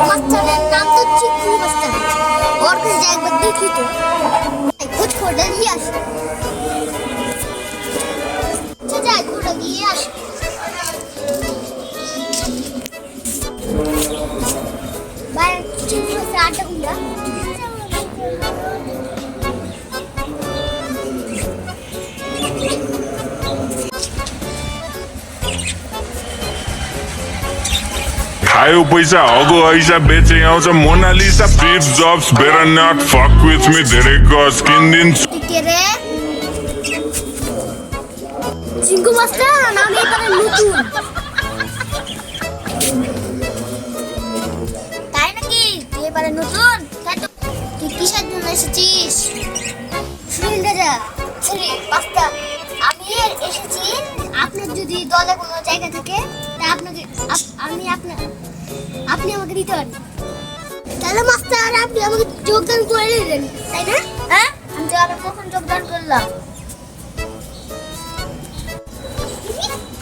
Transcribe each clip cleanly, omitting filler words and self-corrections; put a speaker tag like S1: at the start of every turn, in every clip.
S1: মাস্টারের নাম তো চিকু মাস্টার। ওর কাছে যাই একবার দেখি তো, খোঁজ খোঁজা দিয়ে আসি। আচ্ছা যাই খোঁজা দিয়ে আসি। বাইরে চিকু মাস্টার আড্ডা কুমড়া।
S2: Ayo paisa, ogo aisa betting out a Mona Lisa. Beef jobs better not fuck with me. There goes skin in.
S1: কে রে? চিকু মাস্টার নাম এবারে নতুন। তাই নাকি? তুই এবারে নতুন? তাই তো তুই কিসের জন্য এসেছিস? শুনুন দাদা, ছেলে পাস্তা, আমি এসেছি আপনার যদি দলে কোনো জায়গা থাকে তা আপনাকে আপনি আমাকে দিতে পারেন। তাহলে মাস্টার আপনি আমাকে যোগদান করে দিলেন তাই না? হ্যাঁ, আমি তো আবার কখন যোগদান করলাম?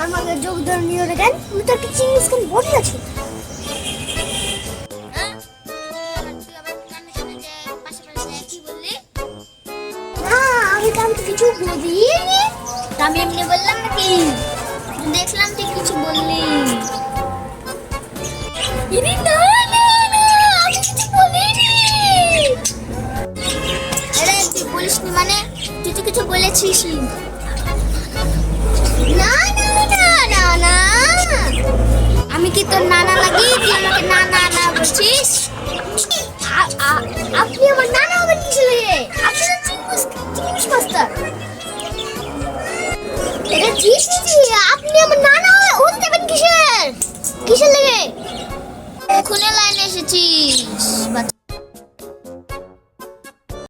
S1: আমাকে যোগদান নিয়ে দেখেন, আমি তো একটা চিংড়ি স্কিন বডি আছে। আমি তো কিছু বলিনি, আমি এমনি বললাম নাকি? দেখলাম তুই কিছু বললি। না না না, আমি কিছু বলিনি। আরে তুই বলিসনি মানে? তুই তো কিছু বলেছিস। না না না না না, আমি কি তোর নানা লাগি? তুই আমাকে নানা না বলছিস? আপনি আমার নানা হবেন কিসে লেগে? আপনি তো চিংড়ি মাস্টার। এটা জিস আপনি আমার নানা হতে যাবেন কিসের লেগে? এখনই লাইনে এসেছিস।